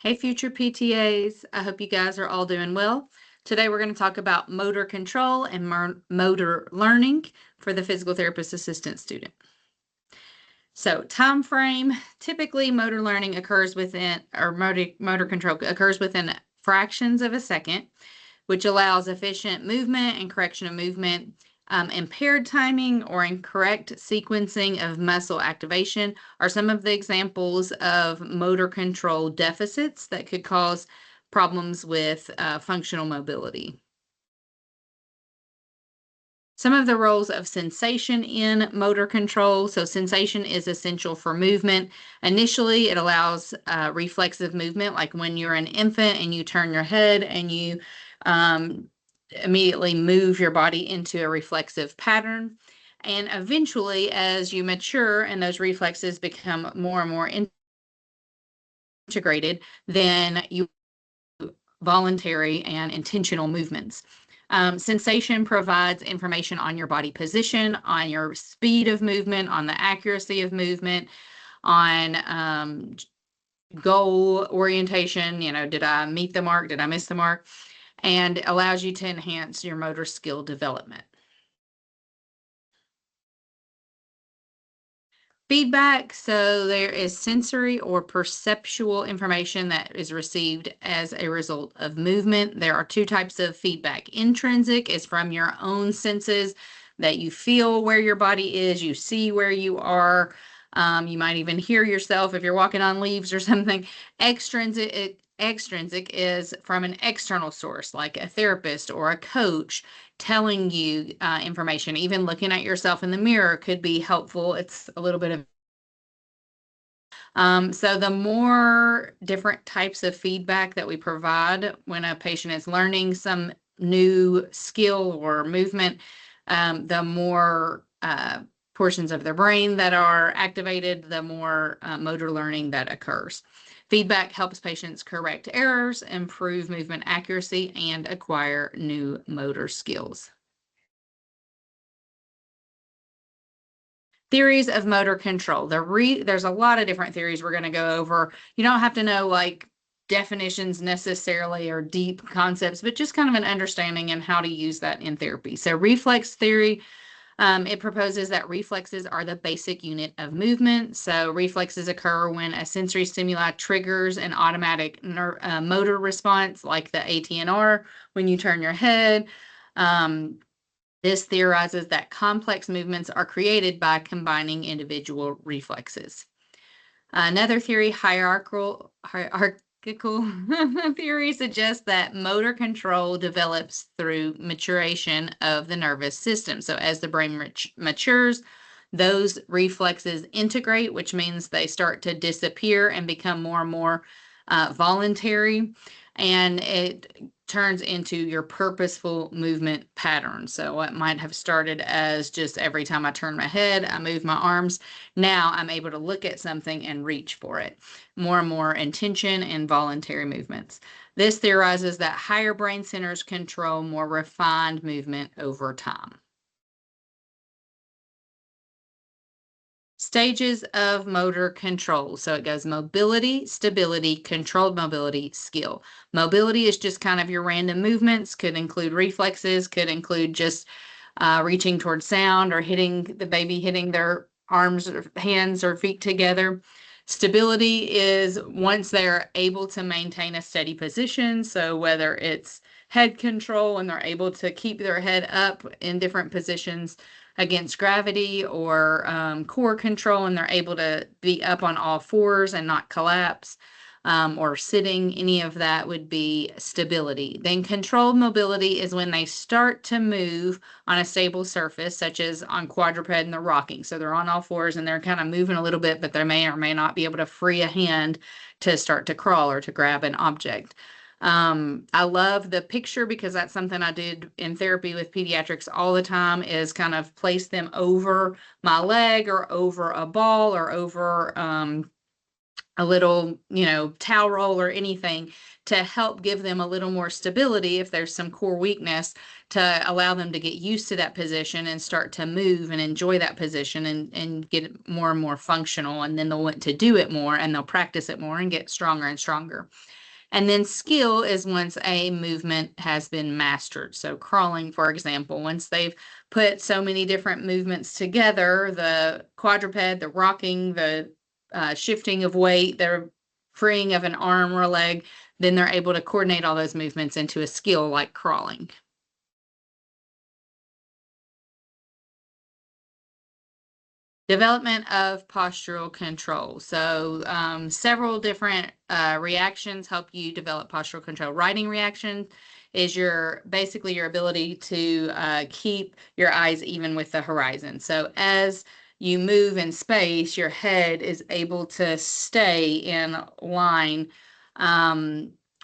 Hey, future PTAs. I hope you guys are all doing well. Today, we're going to talk about motor control and motor learning for the physical therapist assistant student. So, time frame, typically motor learning occurs within, or motor control occurs within fractions of a second, which allows efficient movement and correction of movement. Impaired timing or incorrect sequencing of muscle activation are some of the examples of motor control deficits that could cause problems with functional mobility. Some of the roles of sensation in motor control. So sensation is essential for movement. Initially, it allows reflexive movement, like when you're an infant and you turn your head and you immediately move your body into a reflexive pattern. And eventually, as you mature and those reflexes become more and more integrated, then you voluntary and intentional movements. Sensation provides information on your body position, on your speed of movement, on the accuracy of movement, on goal orientation. Did I meet the mark? Did I miss the mark? And allows you to enhance your motor skill development. Feedback, so there is sensory or perceptual information that is received as a result of movement. There are two types of feedback. Intrinsic is from your own senses, that you feel where your body is, you see where you are. You might even hear yourself if you're walking on leaves or something. Extrinsic is from an external source, like a therapist or a coach telling you information. Even looking at yourself in the mirror could be helpful. It's a little bit of so the more different types of feedback that we provide when a patient is learning some new skill or movement, the more portions of their brain that are activated, the more motor learning that occurs. Feedback helps patients correct errors, improve movement accuracy, and acquire new motor skills. Theories of motor control. There's a lot of different theories we're going to go over. You don't have to know like definitions necessarily or deep concepts, but just kind of an understanding and how to use that in therapy. So reflex theory, it proposes that reflexes are the basic unit of movement. So reflexes occur when a sensory stimuli triggers an automatic motor response, like the ATNR when you turn your head. This theorizes that complex movements are created by combining individual reflexes. Another theory, hierarchical theory, suggests that motor control develops through maturation of the nervous system. So as the brain matures, those reflexes integrate, which means they start to disappear and become more and more voluntary. And it turns into your purposeful movement pattern. So it might have started as just every time I turn my head, I move my arms. Now I'm able to look at something and reach for it. More and more intention and voluntary movements. This theorizes that higher brain centers control more refined movement over time. Stages of motor control. So it goes mobility, stability, controlled mobility, skill. Mobility is just kind of your random movements, could include reflexes, could include just reaching towards sound or hitting their arms or hands or feet together. Stability is once they're able to maintain a steady position. So whether it's head control and they're able to keep their head up in different positions against gravity, or core control and they're able to be up on all fours and not collapse, or sitting, any of that would be stability. Then controlled mobility is when they start to move on a stable surface, such as on quadruped and they're rocking. So they're on all fours and they're kind of moving a little bit, but they may or may not be able to free a hand to start to crawl or to grab an object. I love the picture because that's something I did in therapy with pediatrics all the time, is kind of place them over my leg or over a ball or over a little, towel roll or anything to help give them a little more stability if there's some core weakness, to allow them to get used to that position and start to move and enjoy that position and get more and more functional. And then they'll want to do it more and they'll practice it more and get stronger and stronger. And then skill is once a movement has been mastered. So crawling, for example, once they've put so many different movements together, the quadruped, the rocking, the shifting of weight, the freeing of an arm or a leg, then they're able to coordinate all those movements into a skill like crawling. Development of postural control. So several different reactions help you develop postural control. Writing reaction is basically your ability to keep your eyes even with the horizon. So as you move in space, your head is able to stay in line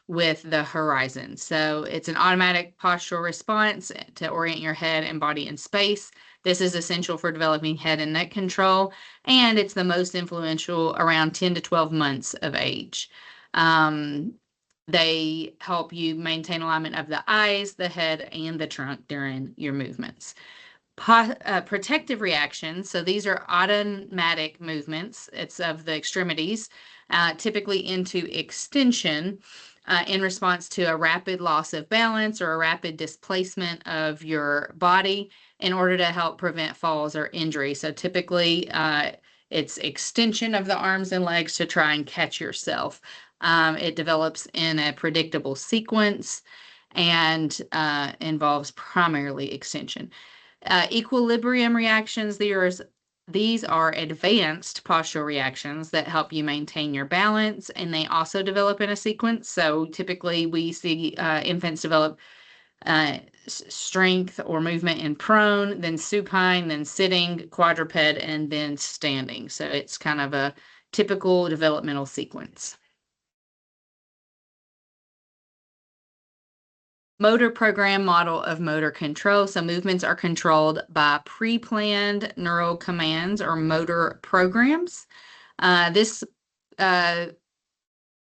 with the horizon. So it's an automatic postural response to orient your head and body in space. This is essential for developing head and neck control, and it's the most influential around 10 to 12 months of age. They help you maintain alignment of the eyes, the head, and the trunk during your movements. Protective reactions, so these are automatic movements. It's of the extremities, typically into extension in response to a rapid loss of balance or a rapid displacement of your body in order to help prevent falls or injury. So typically it's extension of the arms and legs to try and catch yourself. It develops in a predictable sequence and involves primarily extension. Equilibrium reactions, these are advanced postural reactions that help you maintain your balance, and they also develop in a sequence. So typically we see infants develop strength or movement in prone, then supine, then sitting, quadruped, and then standing. So it's kind of a typical developmental sequence. Motor program model of motor control. So movements are controlled by pre-planned neural commands or motor programs. This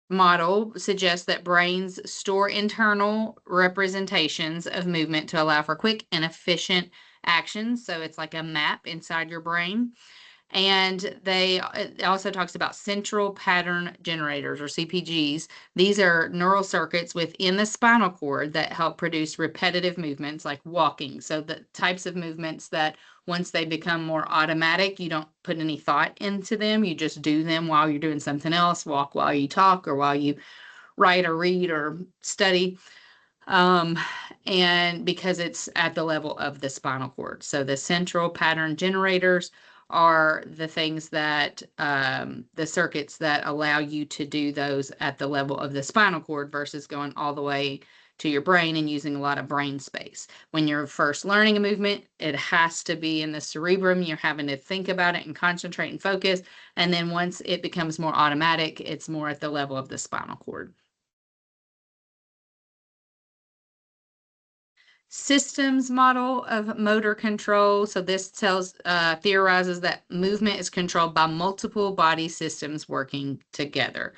model suggests that brains store internal representations of movement to allow for quick and efficient actions. So it's like a map inside your brain. And it also talks about central pattern generators or CPGs. These are neural circuits within the spinal cord that help produce repetitive movements like walking. So the types of movements that once they become more automatic, you don't put any thought into them. You just do them while you're doing something else, walk while you talk or while you write or read or study. And because it's at the level of the spinal cord. So the central pattern generators are the things that the circuits that allow you to do those at the level of the spinal cord versus going all the way to your brain and using a lot of brain space. When you're first learning a movement, it has to be in the cerebrum. You're having to think about it and concentrate and focus. And then once it becomes more automatic, it's more at the level of the spinal cord. Systems model of motor control. So this theorizes that movement is controlled by multiple body systems working together.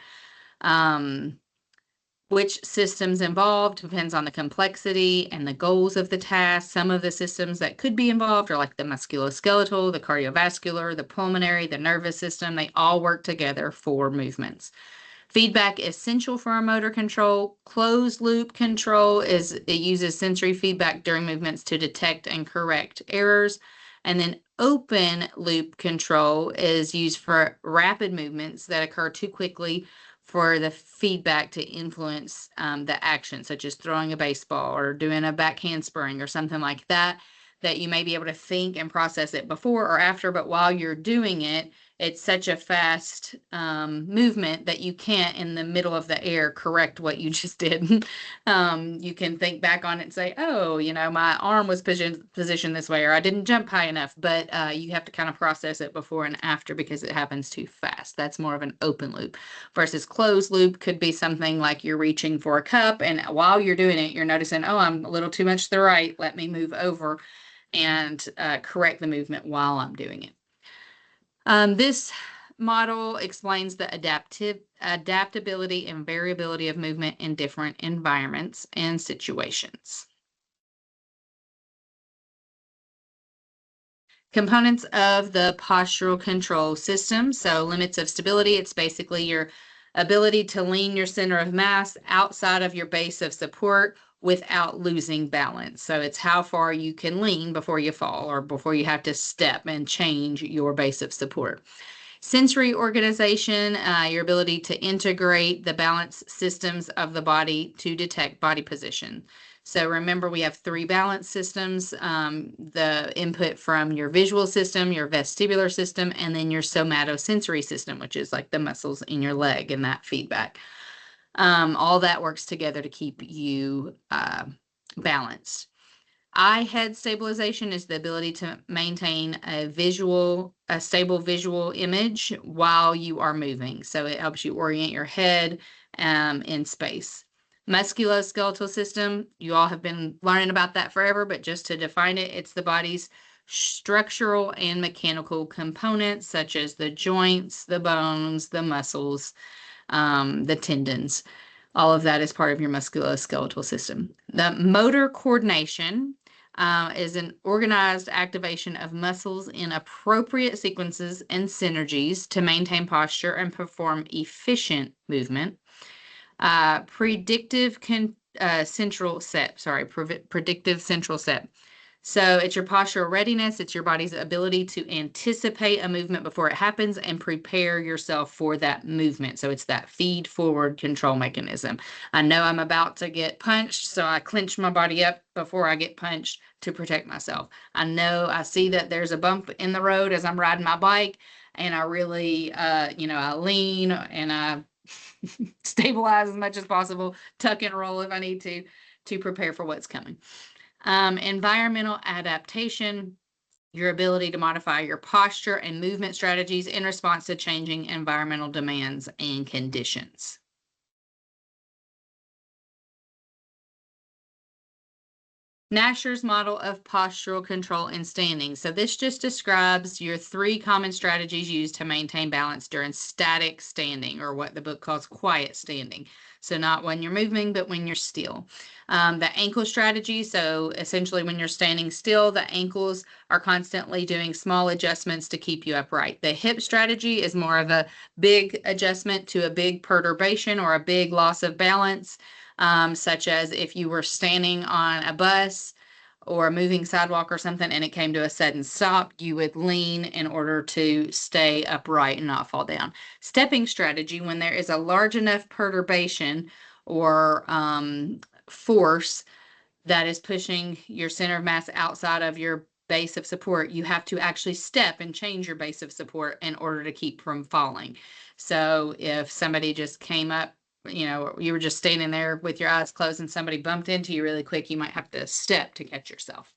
Which systems involved depends on the complexity and the goals of the task. Some of the systems that could be involved are like the musculoskeletal, the cardiovascular, the pulmonary, the nervous system. They all work together for movements. Feedback is essential for our motor control. Closed loop control it uses sensory feedback during movements to detect and correct errors. And then open loop control is used for rapid movements that occur too quickly for the feedback to influence the action, such as throwing a baseball or doing a back handspring or something like that, that you may be able to think and process it before or after, but while you're doing it, it's such a fast movement that you can't, in the middle of the air, correct what you just did. You can think back on it and say, oh, my arm was positioned this way, or I didn't jump high enough, but you have to kind of process it before and after because it happens too fast. That's more of an open loop versus closed loop could be something like you're reaching for a cup, and while you're doing it, you're noticing, oh, I'm a little too much to the right. Let me move over and correct the movement while I'm doing it. This model explains the adaptability and variability of movement in different environments and situations. Components of the postural control system. So limits of stability, it's basically your ability to lean your center of mass outside of your base of support without losing balance. So it's how far you can lean before you fall or before you have to step and change your base of support. Sensory organization, your ability to integrate the balance systems of the body to detect body position. So remember, we have three balance systems, the input from your visual system, your vestibular system, and then your somatosensory system, which is like the muscles in your leg and that feedback. All that works together to keep you balanced. Eye head stabilization is the ability to maintain a stable visual image while you are moving. So it helps you orient your head in space. Musculoskeletal system, you all have been learning about that forever, but just to define it, it's the body's structural and mechanical components, such as the joints, the bones, the muscles, the tendons. All of that is part of your musculoskeletal system. The motor coordination is an organized activation of muscles in appropriate sequences and synergies to maintain posture and perform efficient movement. Predictive central set. Predictive central set. So it's your postural readiness. It's your body's ability to anticipate a movement before it happens and prepare yourself for that movement. So it's that feed forward control mechanism. I know I'm about to get punched, so I clench my body up before I get punched to protect myself. I see that there's a bump in the road as I'm riding my bike, and I really, I lean and I stabilize as much as possible, tuck and roll if I need to prepare for what's coming. Environmental adaptation, your ability to modify your posture and movement strategies in response to changing environmental demands and conditions. Nasher's model of postural control in standing. So this just describes your three common strategies used to maintain balance during static standing, or what the book calls quiet standing. So not when you're moving, but when you're still. The ankle strategy. So essentially when you're standing still, the ankles are constantly doing small adjustments to keep you upright. The hip strategy is more of a big adjustment to a big perturbation or a big loss of balance. Such as if you were standing on a bus or a moving sidewalk or something and it came to a sudden stop, you would lean in order to stay upright and not fall down. Stepping strategy, when there is a large enough perturbation or force that is pushing your center of mass outside of your base of support, you have to actually step and change your base of support in order to keep from falling. So if somebody just came up, you were just standing there with your eyes closed and somebody bumped into you really quick, you might have to step to catch yourself.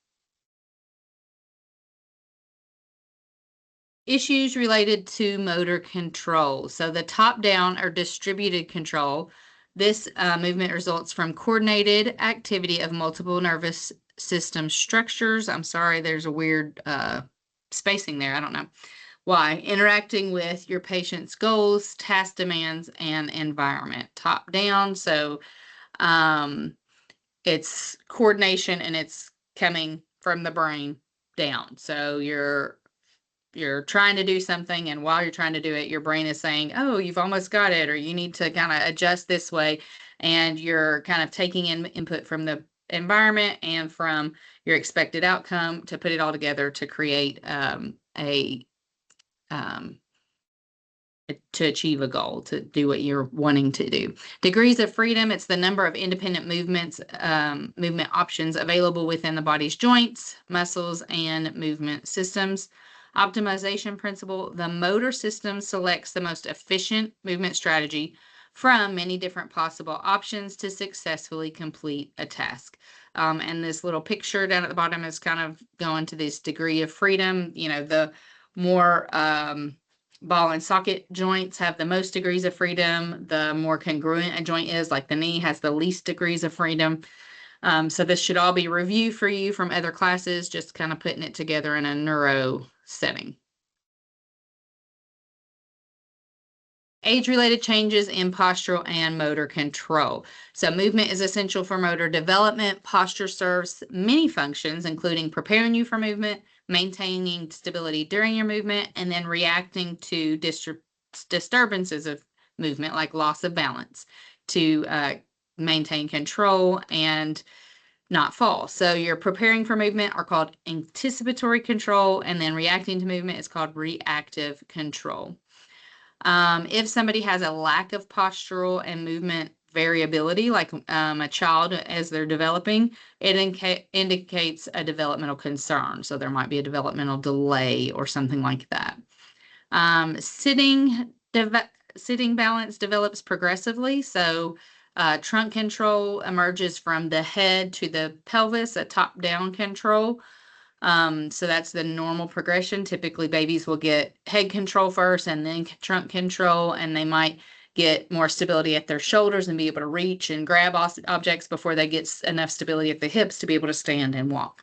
Issues related to motor control. So the top-down or distributed control, this movement results from coordinated activity of multiple nervous system structures. I'm sorry, there's a weird spacing there. I don't know why. Interacting with your patient's goals, task demands, and environment. Top-down, so it's coordination and it's coming from the brain down. So you're trying to do something, and while you're trying to do it, your brain is saying, oh, you've almost got it, or you need to kind of adjust this way, and you're kind of taking in input from the environment and from your expected outcome to put it all together to create to achieve a goal, to do what you're wanting to do. Degrees of freedom, it's the number of independent movement options available within the body's joints, muscles, and movement systems. Optimization principle, the motor system selects the most efficient movement strategy from many different possible options to successfully complete a task. And this little picture down at the bottom is kind of going to this degree of freedom. The more ball and socket joints have the most degrees of freedom. The more congruent a joint is, like the knee, has the least degrees of freedom. So this should all be review for you from other classes, just kind of putting it together in a neuro setting. Age-related changes in postural and motor control. So movement is essential for motor development. Posture serves many functions, including preparing you for movement, maintaining stability during your movement, and then reacting to disturbances of movement, like loss of balance, to maintain control and not fall. So you're preparing for movement are called anticipatory control, and then reacting to movement is called reactive control. If somebody has a lack of postural and movement variability, like a child as they're developing, it indicates a developmental concern. So there might be a developmental delay or something like that. Sitting balance develops progressively. So trunk control emerges from the head to the pelvis, a top-down control. So that's the normal progression. Typically, babies will get head control first and then trunk control, and they might get more stability at their shoulders and be able to reach and grab objects before they get enough stability at the hips to be able to stand and walk.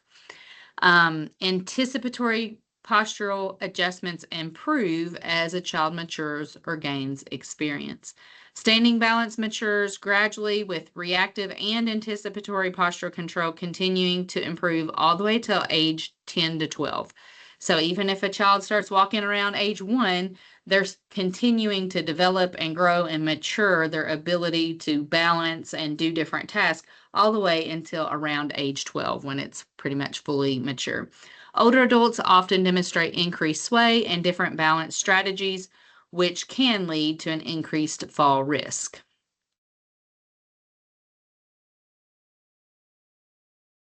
Anticipatory postural adjustments improve as a child matures or gains experience. Standing balance matures gradually, with reactive and anticipatory postural control continuing to improve all the way till age 10 to 12. So even if a child starts walking around age 1, they're continuing to develop and grow and mature their ability to balance and do different tasks all the way until around age 12, when it's pretty much fully mature. Older adults often demonstrate increased sway and different balance strategies, which can lead to an increased fall risk.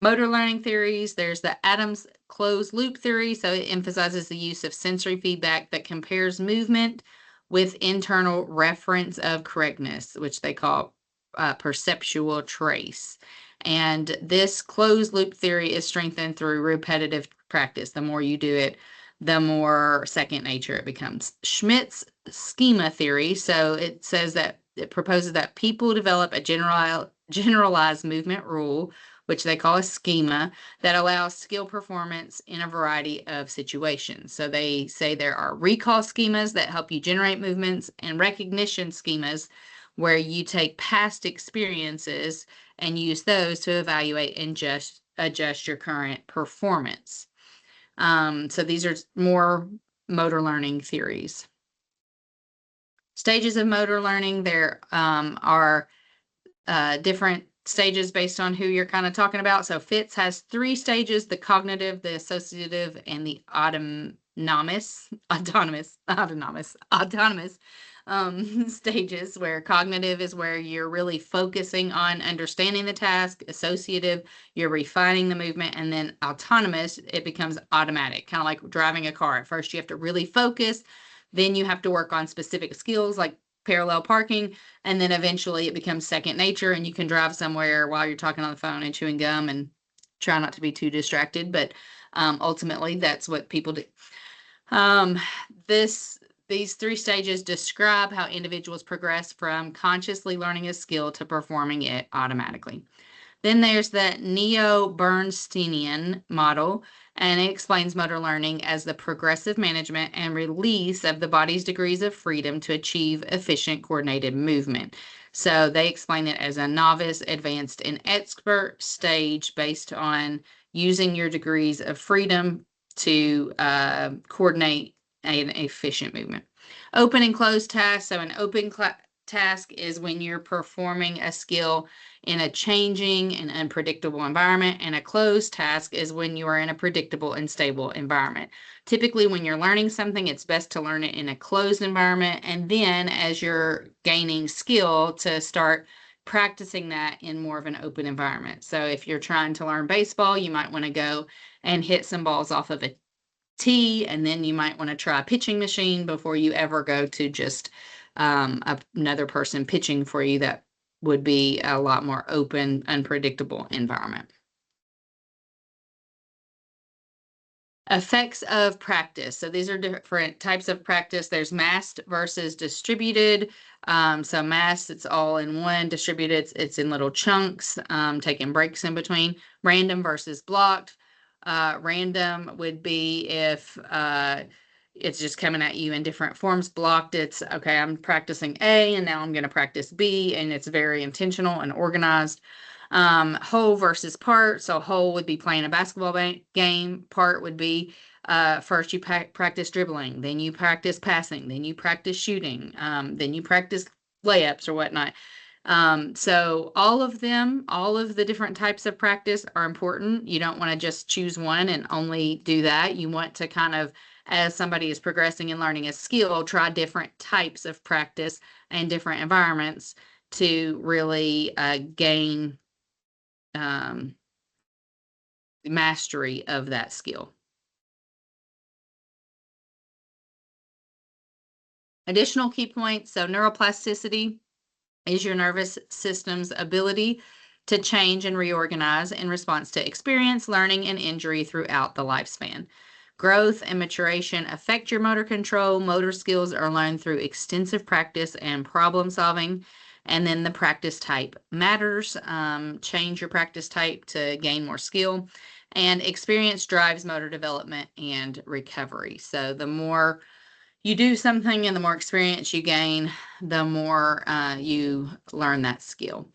Motor learning theories, there's the Adams closed loop theory. So it emphasizes the use of sensory feedback that compares movement with internal reference of correctness, which they call perceptual trace. And this closed loop theory is strengthened through repetitive practice. The more you do it, the more second nature it becomes. Schmidt's schema theory, so it says that it proposes that people develop a generalized movement rule, which they call a schema, that allows skill performance in a variety of situations. So they say there are recall schemas that help you generate movements, and recognition schemas where you take past experiences and use those to evaluate and just adjust your current performance. So these are more motor learning theories. Stages of motor learning, there are different stages based on who you're kind of talking about. So FITS has 3 stages: the cognitive, the associative, and the autonomous stages, where cognitive is where you're really focusing on understanding the task, associative, you're refining the movement, and then autonomous, it becomes automatic, kind of like driving a car. At first, you have to really focus, then you have to work on specific skills like parallel parking, and then eventually it becomes second nature, and you can drive somewhere while you're talking on the phone and chewing gum and try not to be too distracted. But ultimately, that's what people do. These 3 stages describe how individuals progress from consciously learning a skill to performing it automatically. Then there's the Neo-Bernsteinian model, and it explains motor learning as the progressive management and release of the body's degrees of freedom to achieve efficient coordinated movement. So they explain it as a novice, advanced, and expert stage based on using your degrees of freedom to coordinate an efficient movement. Open and closed tasks. So an open task is when you're performing a skill in a changing and unpredictable environment, and a closed task is when you are in a predictable and stable environment. Typically, when you're learning something, it's best to learn it in a closed environment, and then as you're gaining skill, to start practicing that in more of an open environment. So if you're trying to learn baseball, you might want to go and hit some balls off of a tee, and then you might want to try a pitching machine before you ever go to just another person pitching for you. That would be a lot more open, unpredictable environment. Effects of practice. So these are different types of practice. There's massed versus distributed. So massed, it's all in one. Distributed, it's in little chunks, taking breaks in between. Random versus blocked. Random would be if it's just coming at you in different forms. Blocked, it's okay, I'm practicing A and now I'm going to practice B, and it's very intentional and organized. Whole versus part. So whole would be playing a basketball game. Part would be first you practice dribbling, then you practice passing, then you practice shooting, then you practice layups or whatnot. So all of them, all of the different types of practice are important. You don't want to just choose one and only do that. You want to kind of, as somebody is progressing and learning a skill, try different types of practice and different environments to really gain mastery of that skill. Additional key points. So neuroplasticity is your nervous system's ability to change and reorganize in response to experience, learning, and injury throughout the lifespan. Growth and maturation affect your motor control. Motor skills are learned through extensive practice and problem solving. And then the practice type matters. Change your practice type to gain more skill. And experience drives motor development and recovery. So the more you do something and the more experience you gain, the more you learn that skill.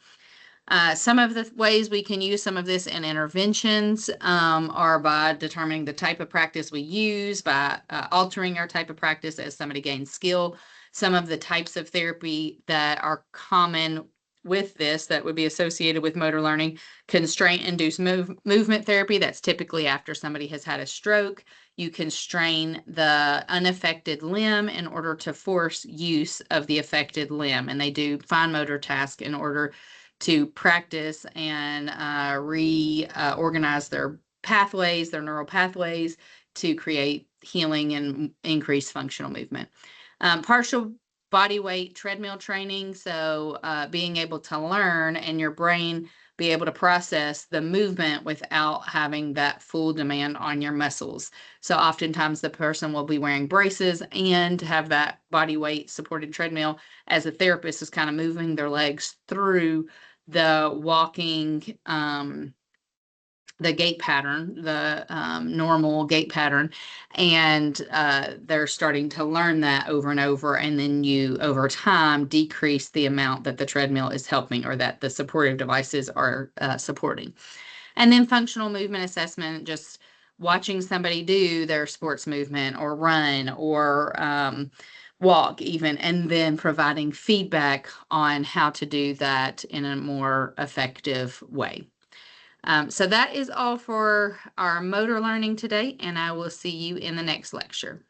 Some of the ways we can use some of this in interventions are by determining the type of practice we use, by altering our type of practice as somebody gains skill. Some of the types of therapy that are common with this that would be associated with motor learning: constraint-induced movement therapy. That's typically after somebody has had a stroke. You constrain the unaffected limb in order to force use of the affected limb, and they do fine motor tasks in order to practice and reorganize their pathways, their neural pathways, to create healing and increase functional movement. Partial body weight treadmill training. So being able to learn and your brain be able to process the movement without having that full demand on your muscles. So oftentimes the person will be wearing braces and have that body weight supported treadmill as a therapist is kind of moving their legs through the walking, the gait pattern, the normal gait pattern, and they're starting to learn that over and over, and then you, over time, decrease the amount that the treadmill is helping or that the supportive devices are supporting. And then functional movement assessment, just watching somebody do their sports movement or run or walk even, and then providing feedback on how to do that in a more effective way. So that is all for our motor learning today, and I will see you in the next lecture.